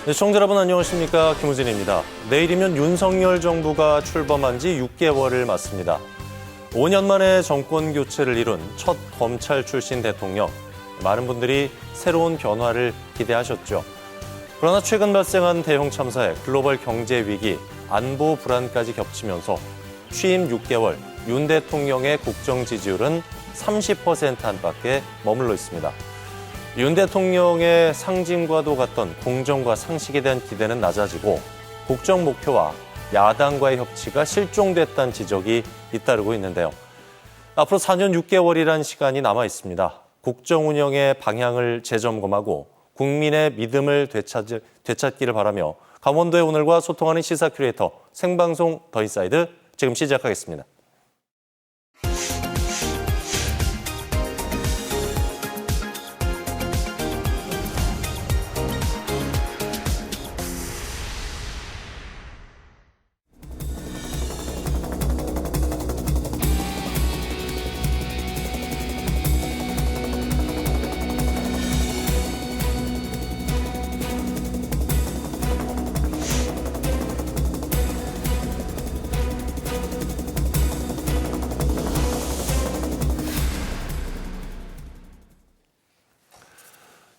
네, 시청자 여러분 안녕하십니까, 김우진입니다. 내일이면 윤석열 정부가 출범한 지 6개월을 맞습니다. 5년 만에 정권 교체를 이룬 첫 검찰 출신 대통령. 많은 분들이 새로운 변화를 기대하셨죠. 그러나 최근 발생한 대형 참사에 글로벌 경제 위기, 안보 불안까지 겹치면서 취임 6개월 윤 대통령의 국정 지지율은 30% 안팎에 머물러 있습니다. 윤 대통령의 상징과도 같던 공정과 상식에 대한 기대는 낮아지고 국정 목표와 야당과의 협치가 실종됐다는 지적이 잇따르고 있는데요. 앞으로 4년 6개월이라는 시간이 남아 있습니다. 국정 운영의 방향을 재점검하고 국민의 믿음을 되찾기를 바라며 강원도의 오늘과 소통하는 시사 큐레이터 생방송 더 인사이드 지금 시작하겠습니다.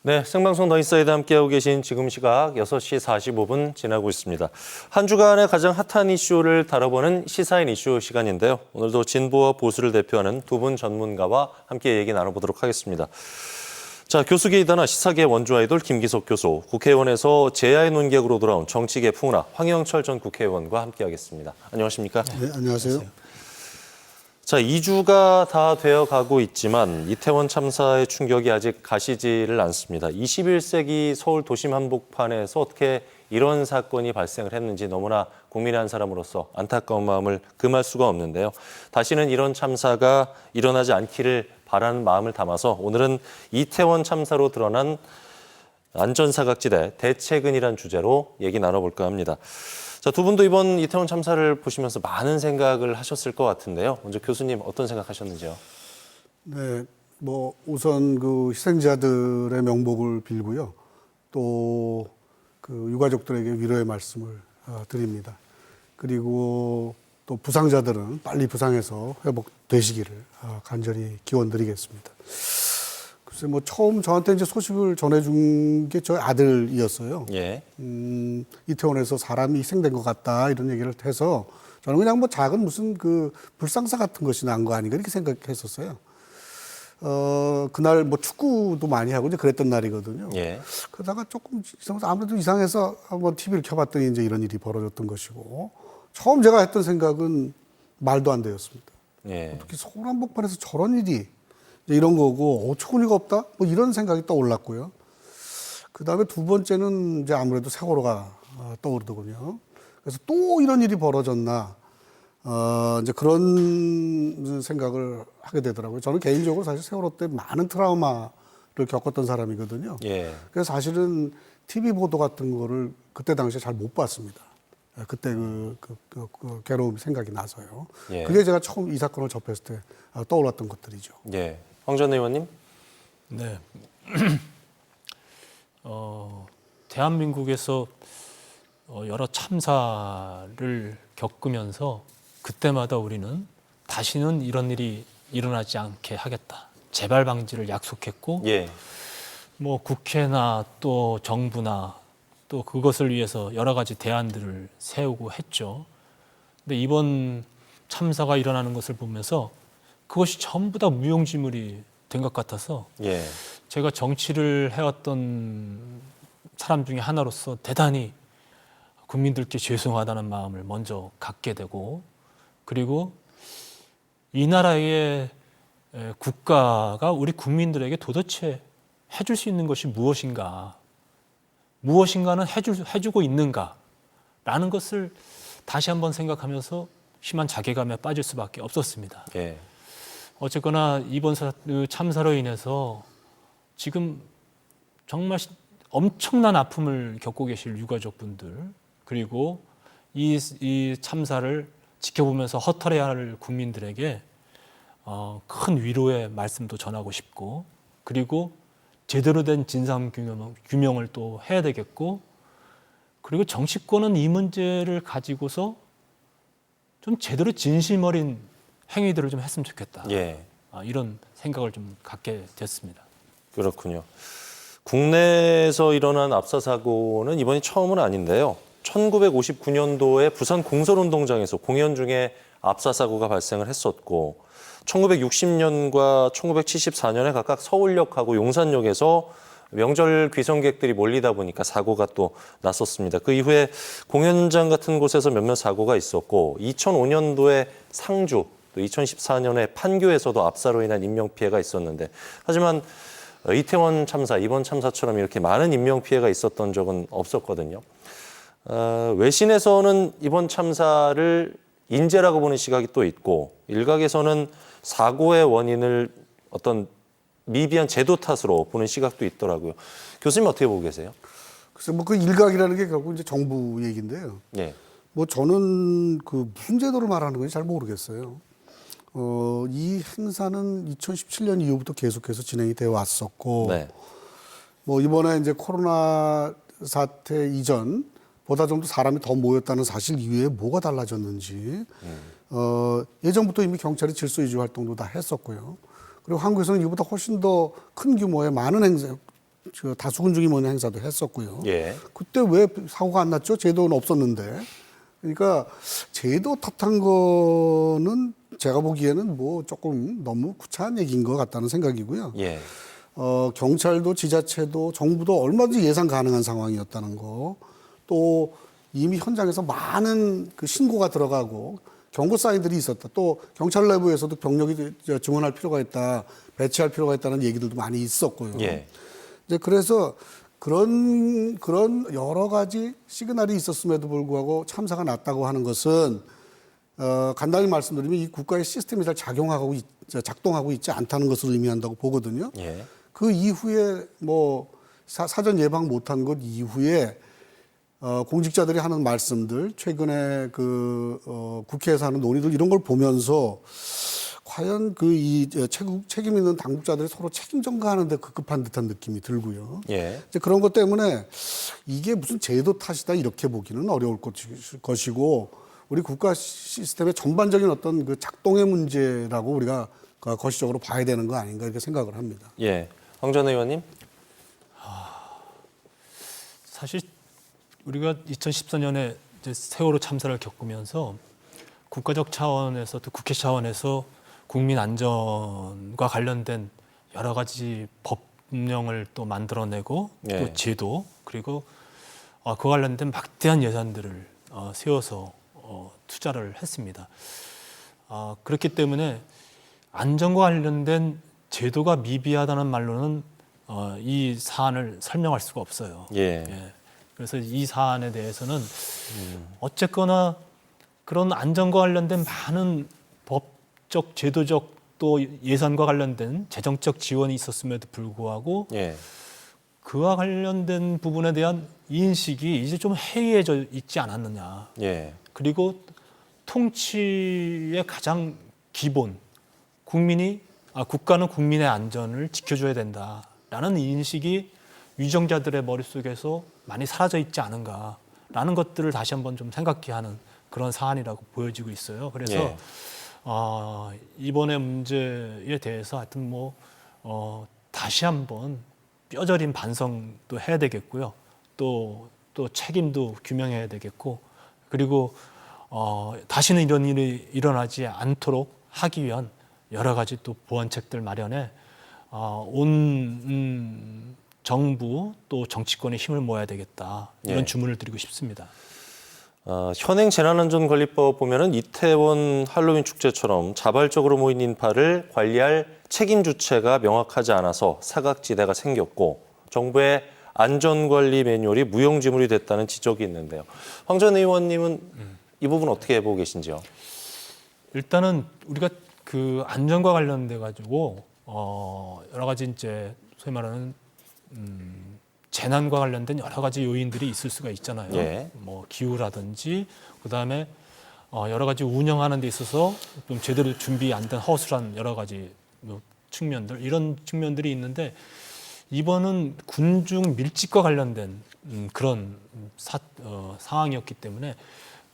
네, 생방송 더 인사이드 함께하고 계신 지금 시각 6시 45분 지나고 있습니다. 한 주간의 가장 핫한 이슈를 다뤄보는 시사인 이슈 시간인데요. 오늘도 진보와 보수를 대표하는 두 분 전문가와 함께 얘기 나눠보도록 하겠습니다. 자, 교수계이다나 시사계 원조 아이돌 김기석 교수, 국회의원에서 제야의 논객으로 돌아온 정치계 풍운아 황영철 전 국회의원과 함께하겠습니다. 안녕하십니까? 네, 안녕하세요. 자, 2주가 다 되어가고 있지만 이태원 참사의 충격이 아직 가시지를 않습니다. 21세기 서울 도심 한복판에서 어떻게 이런 사건이 발생을 했는지 너무나 국민의 한 사람으로서 안타까운 마음을 금할 수가 없는데요. 다시는 이런 참사가 일어나지 않기를 바라는 마음을 담아서 오늘은 이태원 참사로 드러난 안전사각지대 대책은이란 주제로 얘기 나눠볼까 합니다. 자, 두 분도 이번 이태원 참사를 보시면서 많은 생각을 하셨을 것 같은데요. 먼저 교수님 어떤 생각하셨는지요? 네, 우선 그 희생자들의 명복을 빌고요. 또 그 유가족들에게 위로의 말씀을 드립니다. 그리고 또 부상자들은 빨리 부상해서 회복되시기를 간절히 기원드리겠습니다. 글쎄 처음 저한테 이제 소식을 전해준 게 저희 아들이었어요. 예. 이태원에서 사람이 희생된 것 같다 이런 얘기를 해서 저는 그냥 작은 무슨 그 불상사 같은 것이 난 거 아닌가 이렇게 생각했었어요. 그날 축구도 많이 하고 이제 그랬던 날이거든요. 예. 그러다가 조금 아무래도 이상해서 한번 TV를 켜봤더니 이제 이런 일이 벌어졌던 것이고 처음 제가 했던 생각은 말도 안 되었습니다. 예. 어떻게 서울 한복판에서 저런 일이 이런 거고 어처구니가 없다? 이런 생각이 떠올랐고요. 그 다음에 두 번째는 이제 아무래도 세월호가 떠오르더군요. 그래서 또 이런 일이 벌어졌나, 이제 그런 생각을 하게 되더라고요. 저는 개인적으로 사실 세월호 때 많은 트라우마를 겪었던 사람이거든요. 예. 그래서 사실은 TV 보도 같은 거를 그때 당시에 잘 못 봤습니다. 그때 그 괴로움이 생각이 나서요. 예. 그게 제가 처음 이 사건을 접했을 때 떠올랐던 것들이죠. 예. 황 전 의원님? 네. 대한민국에서 여러 참사를 겪으면서 그때마다 우리는 다시는 이런 일이 일어나지 않게 하겠다. 재발 방지를 약속했고, 예. 국회나 또 정부나 또 그것을 위해서 여러 가지 대안들을 세우고 했죠. 근데 이번 참사가 일어나는 것을 보면서 그것이 전부 다 무용지물이 된 것 같아서 예. 제가 정치를 해왔던 사람 중에 하나로서 대단히 국민들께 죄송하다는 마음을 먼저 갖게 되고 그리고 이 나라의 국가가 우리 국민들에게 도대체 해줄 수 있는 것이 무엇인가는 해주고 있는가라는 것을 다시 한번 생각하면서 심한 자괴감에 빠질 수밖에 없었습니다. 예. 어쨌거나 이번 참사로 인해서 지금 정말 엄청난 아픔을 겪고 계실 유가족분들 그리고 이 참사를 지켜보면서 허탈해야 할 국민들에게 큰 위로의 말씀도 전하고 싶고 그리고 제대로 된 진상 규명을 또 해야 되겠고 그리고 정치권은 이 문제를 가지고서 좀 제대로 진심 어린 행위들을 좀 했으면 좋겠다. 예. 이런 생각을 좀 갖게 됐습니다. 그렇군요. 국내에서 일어난 압사 사고는 이번이 처음은 아닌데요. 1959년도에 부산 공설운동장에서 공연 중에 압사 사고가 발생을 했었고 1960년과 1974년에 각각 서울역하고 용산역에서 명절 귀성객들이 몰리다 보니까 사고가 또 났었습니다. 그 이후에 공연장 같은 곳에서 몇몇 사고가 있었고 2005년도에 상주, 또 2014년에 판교에서도 압사로 인한 인명피해가 있었는데 하지만 이태원 참사, 이번 참사처럼 이렇게 많은 인명피해가 있었던 적은 없었거든요. 외신에서는 이번 참사를 인재라고 보는 시각이 또 있고 일각에서는 사고의 원인을 어떤 미비한 제도 탓으로 보는 시각도 있더라고요. 교수님 어떻게 보고 계세요? 글쎄 뭐 그 일각이라는 게 결국 이제 정부 얘기인데요. 예. 뭐 저는 그 무슨 제도를 말하는 건지 잘 모르겠어요. 이 행사는 2017년 이후부터 계속해서 진행이 되어 왔었고, 네. 뭐 이번에 이제 코로나 사태 이전 보다 좀 더 사람이 더 모였다는 사실 이외에 뭐가 달라졌는지, 예전부터 이미 경찰이 질서 유지 활동도 다 했었고요. 그리고 한국에서는 이보다 훨씬 더 큰 규모의 많은 행사, 다수군중이 모이는 행사도 했었고요. 예. 그때 왜 사고가 안 났죠? 제도는 없었는데. 그러니까 제도 탓한 거는 제가 보기에는 뭐 조금 너무 구차한 얘기인 것 같다는 생각이고요. 예. 경찰도 지자체도 정부도 얼마든지 예상 가능한 상황이었다는 거. 또 이미 현장에서 많은 그 신고가 들어가고 경고 사인들이 있었다. 또 경찰 내부에서도 병력이 증원할 필요가 있다. 배치할 필요가 있다는 얘기들도 많이 있었고요. 예. 이제 그래서 그런 여러 가지 시그널이 있었음에도 불구하고 참사가 났다고 하는 것은 간단히 말씀드리면 이 국가의 시스템이 잘 작동하고 있지 않다는 것을 의미한다고 보거든요. 예. 그 이후에 뭐 사전 예방 못한 것 이후에 공직자들이 하는 말씀들, 최근에 국회에서 하는 논의들 이런 걸 보면서 과연 책임 있는 당국자들이 서로 책임 전가하는데 급급한 듯한 느낌이 들고요. 예. 이제 그런 것 때문에 이게 무슨 제도 탓이다 이렇게 보기는 어려울 것이고 우리 국가 시스템의 전반적인 어떤 그 작동의 문제라고 우리가 거시적으로 봐야 되는 거 아닌가 이렇게 생각을 합니다. 예. 황 전 의원님. 사실 우리가 2014년에 이제 세월호 참사를 겪으면서 국가적 차원에서 또 국회 차원에서 국민 안전과 관련된 여러 가지 법령을 또 만들어내고 예. 또 제도 그리고 그 관련된 막대한 예산들을 세워서 투자를 했습니다. 그렇기 때문에 안전과 관련된 제도가 미비하다는 말로는 이 사안을 설명할 수가 없어요. 예. 예. 그래서 이 사안에 대해서는 어쨌거나 그런 안전과 관련된 많은 법적, 제도적 또 예산과 관련된 재정적 지원이 있었음에도 불구하고 예. 그와 관련된 부분에 대한 인식이 이제 좀 해이해져 있지 않았느냐. 예. 그리고 통치의 가장 기본, 국가는 국민의 안전을 지켜줘야 된다라는 인식이 위정자들의 머릿속에서 많이 사라져 있지 않은가라는 것들을 다시 한번 좀 생각해 하는 그런 사안이라고 보여지고 있어요. 그래서 예. 이번의 문제에 대해서 하여튼 다시 한번 뼈저린 반성도 해야 되겠고요. 또 책임도 규명해야 되겠고 그리고 다시는 이런 일이 일어나지 않도록 하기 위한 여러 가지 또 보완책들 마련에 온 정부 또 정치권의 힘을 모아야 되겠다 이런 예. 주문을 드리고 싶습니다. 현행 재난안전관리법 보면은 이태원 할로윈 축제처럼 자발적으로 모인 인파를 관리할 책임 주체가 명확하지 않아서 사각지대가 생겼고 정부의 안전관리 매뉴얼이 무용지물이 됐다는 지적이 있는데요. 황 전 의원님은 이 부분 어떻게 보고 계신지요? 일단은 우리가 그 안전과 관련돼 가지고 여러 가지 이제 소위 말하는 재난과 관련된 여러 가지 요인들이 있을 수가 있잖아요. 예. 뭐 기후라든지 그다음에 여러 가지 운영하는 데 있어서 좀 제대로 준비 안 된 허술한 여러 가지 측면들 이런 측면들이 있는데 이번은 군중 밀집과 관련된 그런 상황이었기 때문에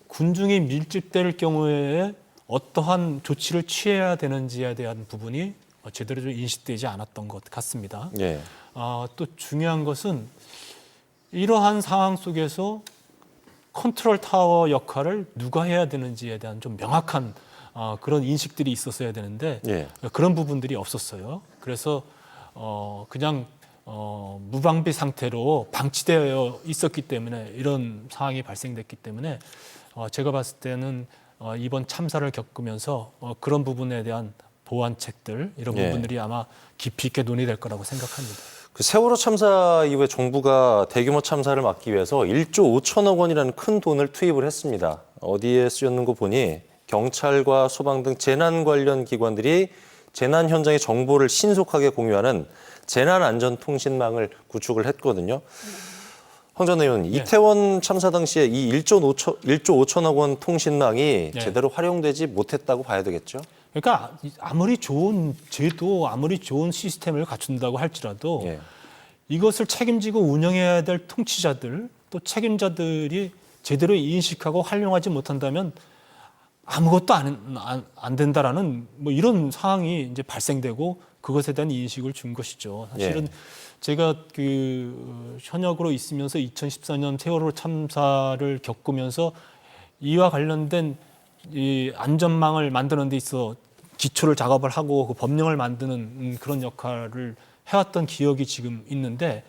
군중이 밀집될 경우에 어떠한 조치를 취해야 되는지에 대한 부분이 제대로 좀 인식되지 않았던 것 같습니다. 예. 또 중요한 것은 이러한 상황 속에서 컨트롤 타워 역할을 누가 해야 되는지에 대한 좀 명확한 그런 인식들이 있었어야 되는데 예. 그런 부분들이 없었어요. 그래서 그냥 무방비 상태로 방치되어 있었기 때문에 이런 상황이 발생됐기 때문에 제가 봤을 때는 이번 참사를 겪으면서 그런 부분에 대한 보완책들 이런 예. 부분들이 아마 깊이 있게 논의될 거라고 생각합니다. 그 세월호 참사 이후에 정부가 대규모 참사를 막기 위해서 1조 5천억 원이라는 큰 돈을 투입을 했습니다. 어디에 쓰였는 거 보니 경찰과 소방 등 재난 관련 기관들이 재난 현장의 정보를 신속하게 공유하는 재난안전통신망을 구축을 했거든요. 황 전 의원, 이태원 참사 당시에 이 1조 5천억 원 통신망이 제대로 활용되지 못했다고 봐야 되겠죠? 그러니까 아무리 좋은 제도, 아무리 좋은 시스템을 갖춘다고 할지라도 예. 이것을 책임지고 운영해야 될 통치자들 또 책임자들이 제대로 인식하고 활용하지 못한다면 아무것도 안 된다라는 뭐 이런 상황이 이제 발생되고 그것에 대한 인식을 준 것이죠. 사실은 제가 그 현역으로 있으면서 2014년 세월호 참사를 겪으면서 이와 관련된 이 안전망을 만드는 데 있어 기초를 작업을 하고 그 법령을 만드는 그런 역할을 해왔던 기억이 지금 있는데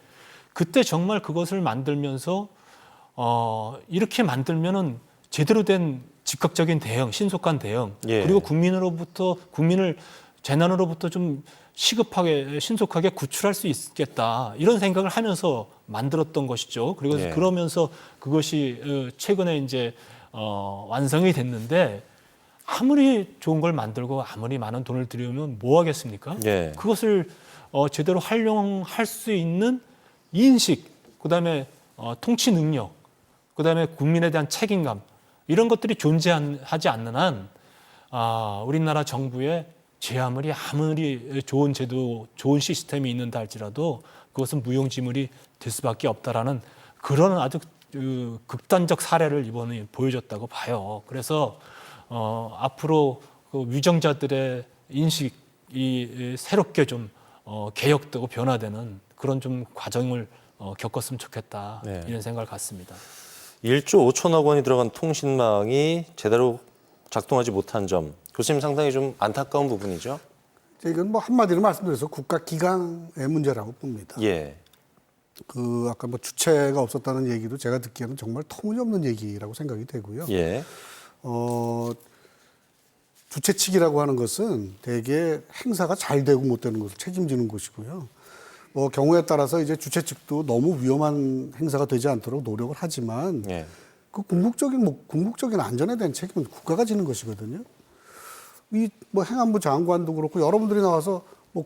그때 정말 그것을 만들면서 이렇게 만들면은 제대로 된 즉각적인 대응, 신속한 대응 예. 그리고 국민을 재난으로부터 좀 시급하게 신속하게 구출할 수 있겠다 이런 생각을 하면서 만들었던 것이죠. 그리고 예. 그러면서 그것이 최근에 이제 완성이 됐는데 아무리 좋은 걸 만들고 아무리 많은 돈을 들이면 뭐 하겠습니까? 예. 그것을 제대로 활용할 수 있는 인식, 그다음에 통치 능력, 그다음에 국민에 대한 책임감 이런 것들이 존재하지 않는 한 우리나라 정부의 아무리 좋은 제도, 좋은 시스템이 있는다 할지라도 그것은 무용지물이 될 수밖에 없다라는 그런 아주 극단적 사례를 이번에 보여줬다고 봐요. 그래서 앞으로 그 위정자들의 인식이 새롭게 좀 개혁되고 변화되는 그런 좀 과정을 겪었으면 좋겠다 네. 이런 생각을 갖습니다. 1조 5천억 원이 들어간 통신망이 제대로 작동하지 못한 점, 교수님 상당히 좀 안타까운 부분이죠? 이건 뭐 한마디로 말씀드려서 국가 기강의 문제라고 봅니다. 예. 그 아까 뭐 주체가 없었다는 얘기도 제가 듣기에는 정말 터무니없는 얘기라고 생각이 되고요. 예. 주체 측이라고 하는 것은 대개 행사가 잘 되고 못 되는 것을 책임지는 것이고요. 뭐 경우에 따라서 이제 주체 측도 너무 위험한 행사가 되지 않도록 노력을 하지만 예. 그 궁극적인 안전에 대한 책임은 국가가 지는 것이거든요. 이 뭐 행안부 장관도 그렇고 여러분들이 나와서 뭐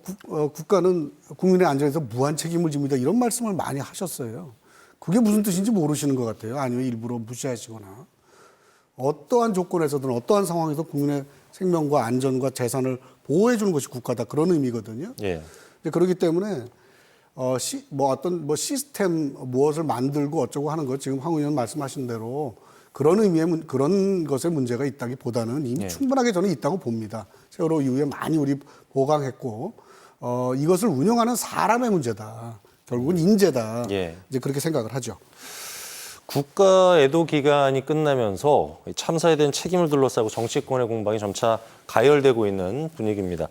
국가는 국민의 안전에서 무한 책임을 집니다 이런 말씀을 많이 하셨어요. 그게 무슨 뜻인지 모르시는 것 같아요. 아니면 일부러 무시하시거나 어떠한 조건에서든 어떠한 상황에서 국민의 생명과 안전과 재산을 보호해 주는 것이 국가다 그런 의미거든요. 예. 그렇기 때문에 어떤 시스템 무엇을 만들고 어쩌고 하는 것 지금 황 의원 말씀하신 대로 그런 것의 문제가 있다기보다는 이미 충분하게 저는 있다고 봅니다. 세월호 이후에 많이 우리 보강했고 이것을 운영하는 사람의 문제다. 결국은 인재다. 예. 이제 그렇게 생각을 하죠. 국가 애도 기간이 끝나면서 참사에 대한 책임을 둘러싸고 정치권의 공방이 점차 가열되고 있는 분위기입니다.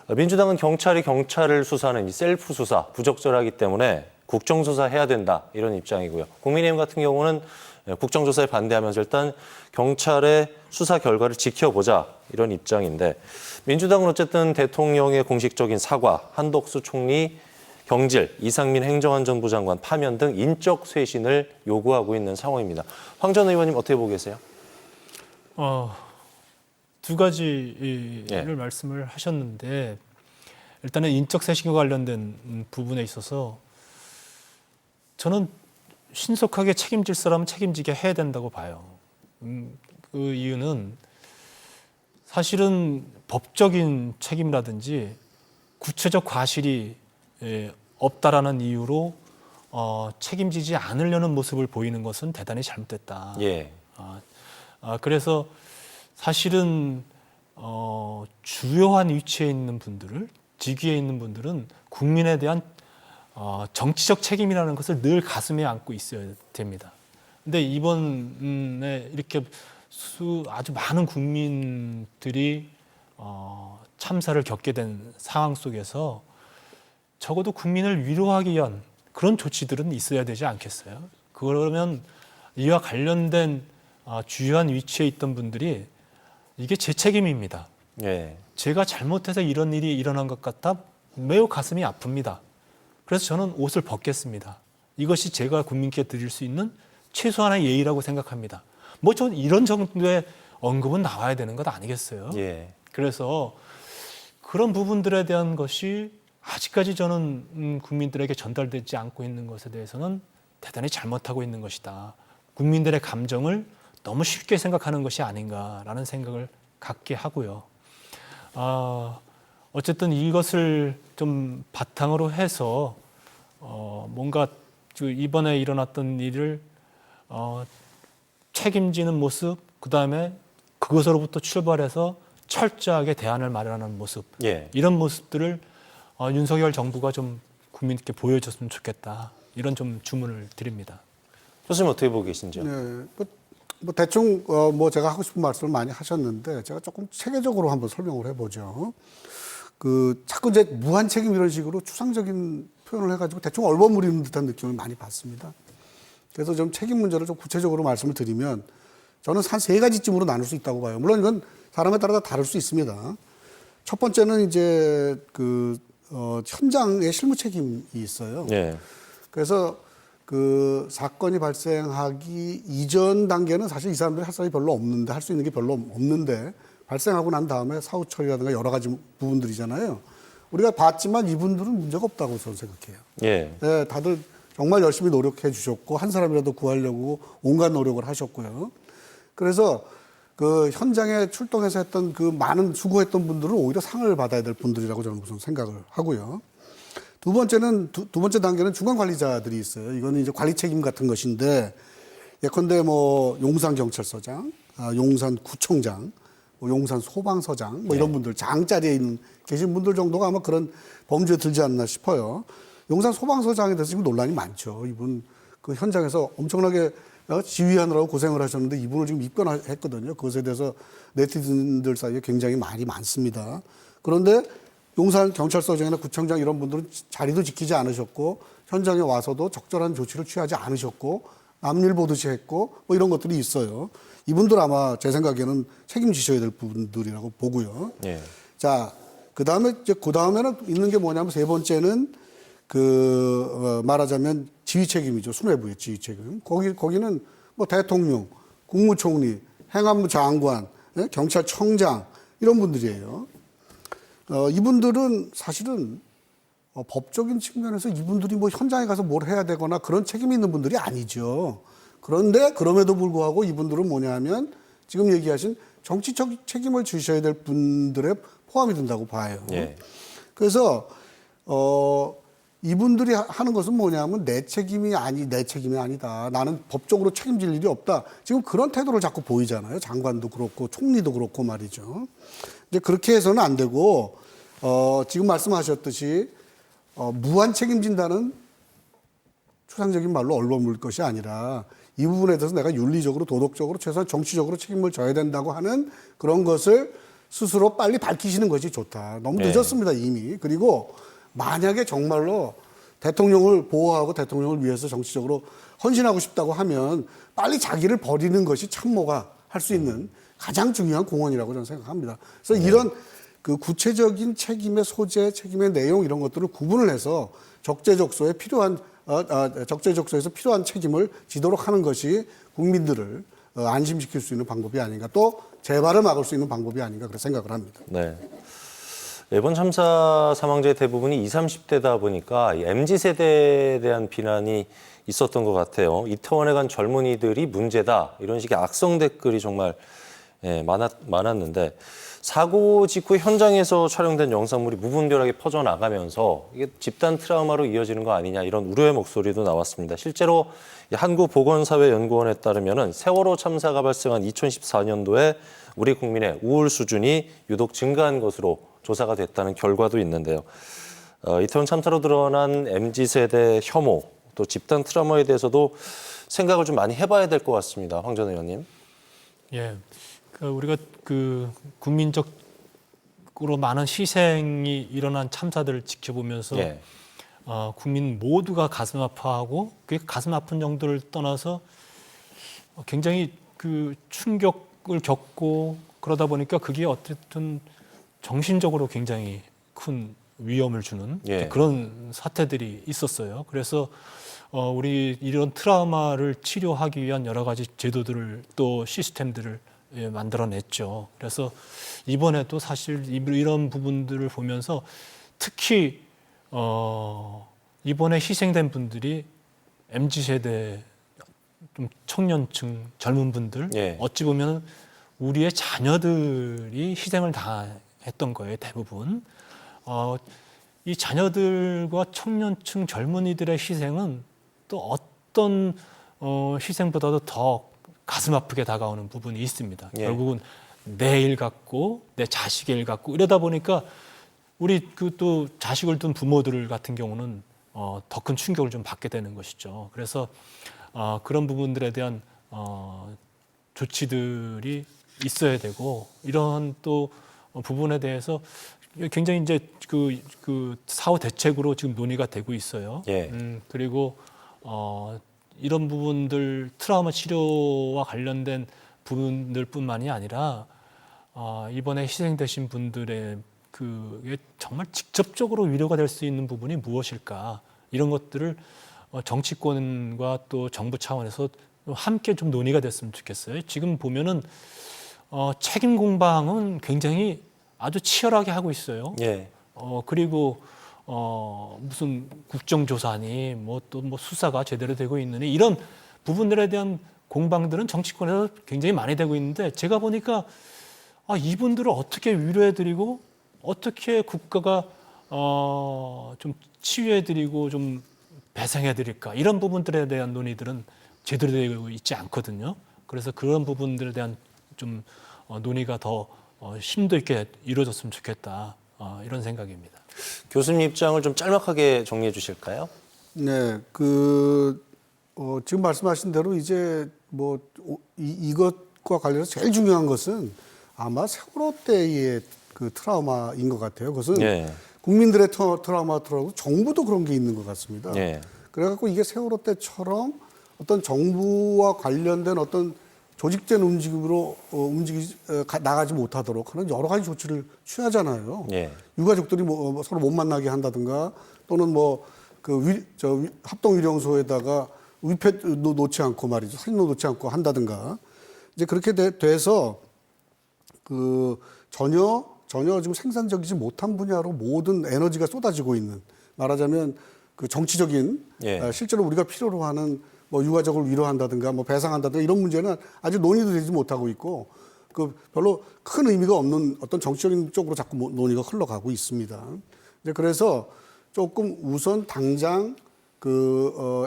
민주당은 경찰을 수사하는 이 셀프 수사 부적절하기 때문에 국정조사 해야 된다 이런 입장이고요. 국민의힘 같은 경우는 국정조사에 반대하면서 일단 경찰의 수사 결과를 지켜보자 이런 입장인데 민주당은 어쨌든 대통령의 공식적인 사과, 한덕수 총리 경질, 이상민 행정안전부 장관 파면 등 인적 쇄신을 요구하고 있는 상황입니다. 황 전 의원님 어떻게 보고 계세요? 두 가지를 말씀을 하셨는데 일단은 인적 쇄신과 관련된 부분에 있어서 저는 신속하게 책임질 사람은 책임지게 해야 된다고 봐요. 그 이유는 사실은 법적인 책임이라든지 구체적 과실이 없다라는 이유로 책임지지 않으려는 모습을 보이는 것은 대단히 잘못됐다. 예. 그래서 사실은 주요한 위치에 있는 분들을 직위에 있는 분들은 국민에 대한 정치적 책임이라는 것을 늘 가슴에 안고 있어야 됩니다. 근데 이번에 이렇게 아주 많은 국민들이 참사를 겪게 된 상황 속에서 적어도 국민을 위로하기 위한 그런 조치들은 있어야 되지 않겠어요? 그러면 이와 관련된 주요한 위치에 있던 분들이 이게 제 책임입니다. 예. 제가 잘못해서 이런 일이 일어난 것 같아 매우 가슴이 아픕니다. 그래서 저는 옷을 벗겠습니다. 이것이 제가 국민께 드릴 수 있는 최소한의 예의라고 생각합니다. 뭐 저 이런 정도의 언급은 나와야 되는 것 아니겠어요? 예. 그래서 그런 부분들에 대한 것이 아직까지 저는 국민들에게 전달되지 않고 있는 것에 대해서는 대단히 잘못하고 있는 것이다. 국민들의 감정을 너무 쉽게 생각하는 것이 아닌가라는 생각을 갖게 하고요. 어쨌든 이것을 좀 바탕으로 해서 뭔가 이번에 일어났던 일을 책임지는 모습, 그 다음에 그것으로부터 출발해서 철저하게 대안을 마련하는 모습, 예. 이런 모습들을 윤석열 정부가 좀 국민께 보여줬으면 좋겠다. 이런 좀 주문을 드립니다. 교수님 어떻게 보고 계신지요? 네, 뭐 대충 뭐 제가 하고 싶은 말씀을 많이 하셨는데 제가 조금 체계적으로 한번 설명을 해보죠. 자꾸 이제 무한 책임 이런 식으로 추상적인 표현을 해가지고 대충 얼버무리는 듯한 느낌을 많이 받습니다. 그래서 좀 책임 문제를 좀 구체적으로 말씀을 드리면 저는 한 3가지쯤으로 나눌 수 있다고 봐요. 물론 이건 사람에 따라 다 다를 수 있습니다. 첫 번째는 이제 현장의 실무 책임이 있어요. 예. 그래서 사건이 발생하기 이전 단계는 사실 이 사람들이 할 사람이 별로 없는데, 할 수 있는 게 별로 없는데, 발생하고 난 다음에 사후 처리라든가 여러 가지 부분들이잖아요. 우리가 봤지만 이분들은 문제가 없다고 저는 생각해요. 예. 네, 다들 정말 열심히 노력해 주셨고, 한 사람이라도 구하려고 온갖 노력을 하셨고요. 그래서 현장에 출동해서 했던 많은 수고했던 분들은 오히려 상을 받아야 될 분들이라고 저는 우선 생각을 하고요. 두 번째 단계는 중간 관리자들이 있어요. 이거는 이제 관리 책임 같은 것인데, 예컨대 뭐 용산경찰서장, 용산구청장, 뭐 용산소방서장, 뭐 이런 분들, 장자리에 계신 분들 정도가 아마 그런 범죄에 들지 않나 싶어요. 용산소방서장에 대해서 지금 논란이 많죠. 이분 현장에서 엄청나게 지휘하느라고 고생을 하셨는데 이분을 지금 입건했거든요. 그것에 대해서 네티즌들 사이에 굉장히 말이 많습니다. 그런데 용산경찰서장이나 구청장 이런 분들은 자리도 지키지 않으셨고 현장에 와서도 적절한 조치를 취하지 않으셨고 남일 보듯이 했고 뭐 이런 것들이 있어요. 이분들 아마 제 생각에는 책임지셔야 될 분들이라고 보고요. 예. 자, 그다음에는 있는 게 뭐냐면 세 번째는 말하자면 지휘 책임이죠. 수뇌부의 지휘 책임. 거기는 뭐 대통령, 국무총리, 행안부 장관, 경찰청장 이런 분들이에요. 이분들은 사실은 법적인 측면에서 이분들이 뭐 현장에 가서 뭘 해야 되거나 그런 책임이 있는 분들이 아니죠. 그런데 그럼에도 불구하고 이분들은 뭐냐면 지금 얘기하신 정치적 책임을 지셔야 될 분들에 포함이 된다고 봐요. 예. 그래서 이분들이 하는 것은 뭐냐면 내 책임이 아니다. 나는 법적으로 책임질 일이 없다. 지금 그런 태도를 자꾸 보이잖아요. 장관도 그렇고 총리도 그렇고 말이죠. 이제 그렇게 해서는 안 되고 지금 말씀하셨듯이 무한 책임진다는 추상적인 말로 얼버무릴 것이 아니라 이 부분에 대해서 내가 윤리적으로 도덕적으로 최소한 정치적으로 책임을 져야 된다고 하는 그런 것을 스스로 빨리 밝히시는 것이 좋다. 너무 늦었습니다, 이미. 그리고 만약에 정말로 대통령을 보호하고 대통령을 위해서 정치적으로 헌신하고 싶다고 하면 빨리 자기를 버리는 것이 참모가 할 수 있는 가장 중요한 공헌이라고 저는 생각합니다. 그래서 이런 구체적인 책임의 소재, 책임의 내용 이런 것들을 구분을 해서 적재적소에서 필요한 책임을 지도록 하는 것이 국민들을 안심시킬 수 있는 방법이 아닌가, 또 재발을 막을 수 있는 방법이 아닌가 그렇게 생각을 합니다. 네. 이번 참사 사망자의 대부분이 20, 30대다 보니까 MZ세대에 대한 비난이 있었던 것 같아요. 이태원에 간 젊은이들이 문제다. 이런 식의 악성 댓글이 정말 많았는데 사고 직후 현장에서 촬영된 영상물이 무분별하게 퍼져나가면서 이게 집단 트라우마로 이어지는 거 아니냐 이런 우려의 목소리도 나왔습니다. 실제로 한국보건사회연구원에 따르면 세월호 참사가 발생한 2014년도에 우리 국민의 우울 수준이 유독 증가한 것으로 조사가 됐다는 결과도 있는데요. 이태원 참사로 드러난 MZ세대 혐오, 또 집단 트라우마에 대해서도 생각을 좀 많이 해봐야 될 것 같습니다. 황 전 의원님. 예, 우리가 국민적으로 많은 희생이 일어난 참사들을 지켜보면서 예. 국민 모두가 가슴 아파하고 그 가슴 아픈 정도를 떠나서 굉장히 충격을 겪고 그러다 보니까 그게 어쨌든 정신적으로 굉장히 큰 위험을 주는 예. 그런 사태들이 있었어요. 그래서 우리 이런 트라우마를 치료하기 위한 여러 가지 제도들을 또 시스템들을 만들어냈죠. 그래서 이번에도 사실 이런 부분들을 보면서 특히 이번에 희생된 분들이 MZ세대 좀 청년층 젊은 분들 예. 어찌 보면 우리의 자녀들이 희생을 당했던 거예요. 대부분. 이 자녀들과 청년층 젊은이들의 희생은 또 어떤 희생보다도 더 가슴 아프게 다가오는 부분이 있습니다. 예. 결국은 내 일 같고 내 자식의 일 같고 이러다 보니까 우리 또 자식을 둔 부모들 같은 경우는 더 큰 충격을 좀 받게 되는 것이죠. 그래서 그런 부분들에 대한 조치들이 있어야 되고 이런 또 부분에 대해서 굉장히 이제 그 사후 대책으로 지금 논의가 되고 있어요. 예. 그리고 이런 부분들 트라우마 치료와 관련된 부분들뿐만이 아니라 이번에 희생되신 분들의 그게 정말 직접적으로 위로가 될 수 있는 부분이 무엇일까 이런 것들을 정치권과 또 정부 차원에서 함께 좀 논의가 됐으면 좋겠어요. 지금 보면은 책임 공방은 굉장히 아주 치열하게 하고 있어요. 예. 그리고 무슨 국정조사니 또 수사가 제대로 되고 있느니 이런 부분들에 대한 공방들은 정치권에서 굉장히 많이 되고 있는데 제가 보니까 이분들을 어떻게 위로해드리고 어떻게 국가가 좀 치유해드리고 좀 배상해드릴까 이런 부분들에 대한 논의들은 제대로 되고 있지 않거든요. 그래서 그런 부분들에 대한 좀 논의가 더 심도 있게 이루어졌으면 좋겠다 이런 생각입니다. 교수님 입장을 좀 짤막하게 정리해 주실까요? 네, 지금 말씀하신 대로 이제 이것과 관련해서 제일 중요한 것은 아마 세월호 때의 그 트라우마인 것 같아요. 그것은 예. 국민들의 트라우마더라도 정부도 그런 게 있는 것 같습니다. 예. 그래갖고 이게 세월호 때처럼 어떤 정부와 관련된 어떤 조직된 움직임으로 나가지 못하도록 하는 여러 가지 조치를 취하잖아요. 예. 유가족들이 서로 못 만나게 한다든가 또는 합동위령소에다가 위패 놓지 않고 말이죠. 사진 놓지 않고 한다든가 이제 그렇게 돼서 전혀 지금 생산적이지 못한 분야로 모든 에너지가 쏟아지고 있는 말하자면 그 정치적인 예. 실제로 우리가 필요로 하는 유가족을 위로한다든가 배상한다든가 이런 문제는 아직 논의도 되지 못하고 있고 별로 큰 의미가 없는 어떤 정치적인 쪽으로 자꾸 논의가 흘러가고 있습니다. 이제 그래서 조금 우선 당장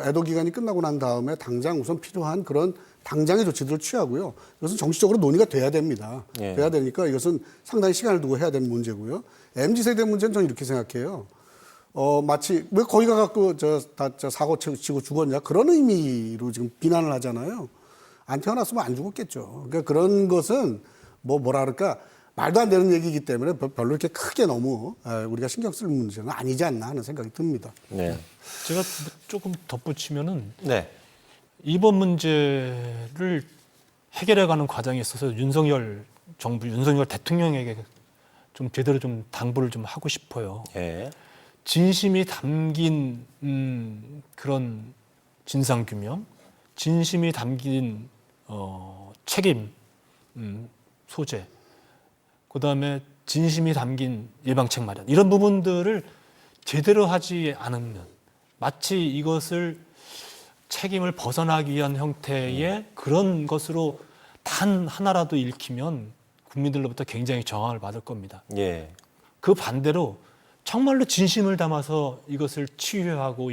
애도 기간이 끝나고 난 다음에 당장 우선 필요한 그런 당장의 조치들을 취하고요. 이것은 정치적으로 논의가 돼야 됩니다. 예. 돼야 되니까 이것은 상당히 시간을 두고 해야 되는 문제고요. MZ세대 문제는 저는 이렇게 생각해요. 마치 왜 거기 가갖고 다 사고 치고 죽었냐 그런 의미로 지금 비난을 하잖아요. 안 태어났으면 안 죽었겠죠. 그러니까 그런 것은 뭐라 그럴까 말도 안 되는 얘기이기 때문에 별로 이렇게 크게 너무 우리가 신경 쓸 문제는 아니지 않나 하는 생각이 듭니다. 네. 제가 조금 덧붙이면은 네. 이번 문제를 해결해가는 과정에 있어서 윤석열 대통령에게 좀 제대로 좀 당부를 좀 하고 싶어요. 예. 진심이 담긴 그런 진상규명, 진심이 담긴 책임 소재, 그다음에 진심이 담긴 예방책 마련 이런 부분들을 제대로 하지 않으면 마치 이것을 책임을 벗어나기 위한 형태의 그런 것으로 단 하나라도 읽히면 국민들로부터 굉장히 저항을 받을 겁니다. 예. 그 반대로 정말로 진심을 담아서 이것을 치유하고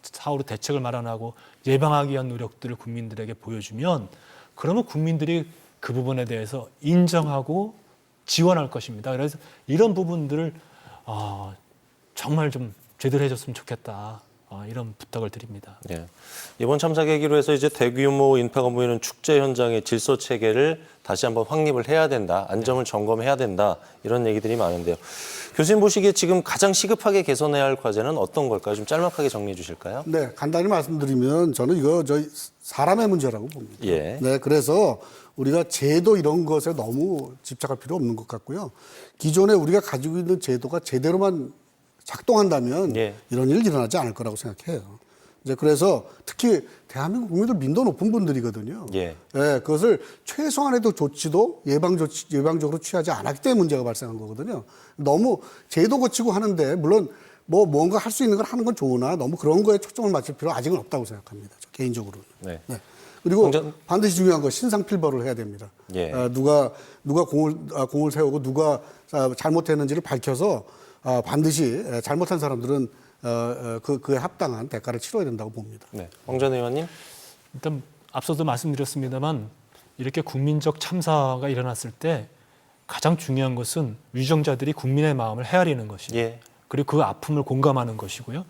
사후로 대책을 마련하고 예방하기 위한 노력들을 국민들에게 보여주면 그러면 국민들이 그 부분에 대해서 인정하고 지원할 것입니다. 그래서 이런 부분들을 정말 좀 제대로 해줬으면 좋겠다. 이런 부탁을 드립니다. 예. 이번 참사 계기로 해서 이제 대규모 인파가 모이는 축제 현장의 질서 체계를 다시 한번 확립을 해야 된다. 안정을 점검해야 된다. 이런 얘기들이 많은데요. 교수님 보시기에 지금 가장 시급하게 개선해야 할 과제는 어떤 걸까요? 좀 짤막하게 정리해 주실까요? 네, 간단히 말씀드리면 저는 이거 저희 사람의 문제라고 봅니다. 예. 네, 그래서 우리가 제도 이런 것에 너무 집착할 필요 없는 것 같고요. 기존에 우리가 가지고 있는 제도가 제대로만 작동한다면 예. 이런 일 일어나지 않을 거라고 생각해요. 이제 그래서 특히 대한민국 국민들 민도 높은 분들이거든요. 예. 예, 그것을 최소한의 조치도 예방적으로 취하지 않았기 때문에 문제가 발생한 거거든요. 너무 제도 거치고 하는데 물론 뭔가 할 수 있는 걸 하는 건 좋으나 너무 그런 거에 초점을 맞출 필요 아직은 없다고 생각합니다. 개인적으로는. 네. 네. 그리고 반드시 중요한 거 신상필벌을 해야 됩니다. 예. 누가 공을 세우고 누가 잘못했는지를 밝혀서 반드시 잘못한 사람들은 그에 합당한 대가를 치러야 된다고 봅니다. 네. 황 전 의원님. 일단 앞서도 말씀드렸습니다만 이렇게 국민적 참사가 일어났을 때 가장 중요한 것은 위정자들이 국민의 마음을 헤아리는 것이죠. 예. 그리고 그 아픔을 공감하는 것이고요.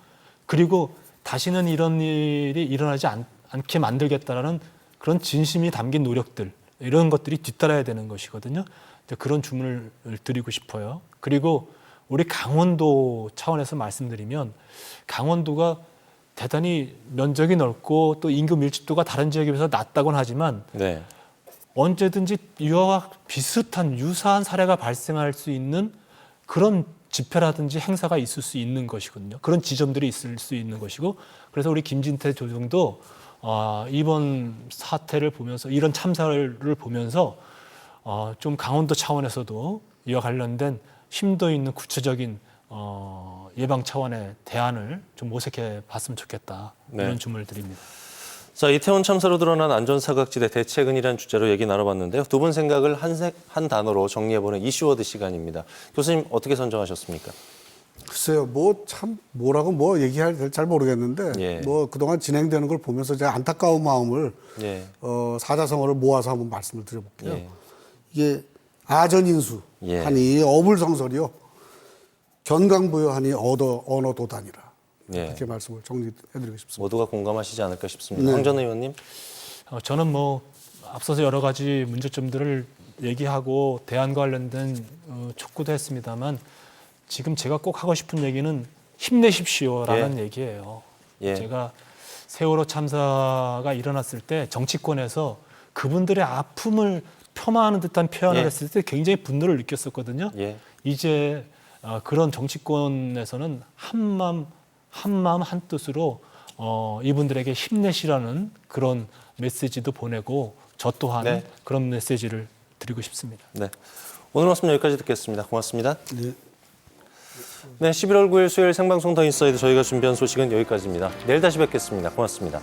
그리고 다시는 이런 일이 일어나지 않게 만들겠다라는 그런 진심이 담긴 노력들 이런 것들이 뒤따라야 되는 것이거든요. 그런 주문을 드리고 싶어요. 그리고 우리 강원도 차원에서 말씀드리면 강원도가 대단히 면적이 넓고 또 인구 밀집도가 다른 지역에 비해서 낮다고는 하지만 네. 언제든지 이와 비슷한 유사한 사례가 발생할 수 있는 그런 집회라든지 행사가 있을 수 있는 것이거든요. 그런 지점들이 있을 수 있는 것이고 그래서 우리 김진태 조정도 이번 사태를 보면서 이런 참사를 보면서 좀 강원도 차원에서도 이와 관련된 심도 있는 구체적인 예방 차원의 대안을 좀 모색해 봤으면 좋겠다. 네. 이런 주문을 드립니다. 자, 이태원 참사로 드러난 안전사각지대 대책은이라는 주제로 얘기 나눠봤는데요. 두 분 생각을 한 단어로 정리해보는 이슈워드 시간입니다. 교수님 어떻게 선정하셨습니까? 글쎄요, 뭐라고 얘기해야 될지 잘 모르겠는데, 예. 그동안 진행되는 걸 보면서 제가 안타까운 마음을, 예. 사자성어를 모아서 한번 말씀을 드려볼게요. 예. 이게 아전인수 예. 하니 어불성설이요. 견강부여하니 언어도단이라. 예. 이렇게 말씀을 정리해드리고 싶습니다. 모두가 공감하시지 않을까 싶습니다. 네. 황 전 의원님. 저는 앞서서 여러 가지 문제점들을 얘기하고 대안과 관련된 촉구도 했습니다만 지금 제가 꼭 하고 싶은 얘기는 힘내십시오라는 얘기예요. 예. 제가 세월호 참사가 일어났을 때 정치권에서 그분들의 아픔을 폄하하는 듯한 표현을 했을 때 굉장히 분노를 느꼈었거든요. 예. 이제 그런 정치권에서는 한마음 한뜻으로 이분들에게 힘내시라는 그런 메시지도 보내고 저 또한 네. 그런 메시지를 드리고 싶습니다. 네. 오늘 말씀 여기까지 듣겠습니다. 고맙습니다. 네. 네, 11월 9일 수요일 생방송 더 인사이드 저희가 준비한 소식은 여기까지입니다. 내일 다시 뵙겠습니다. 고맙습니다.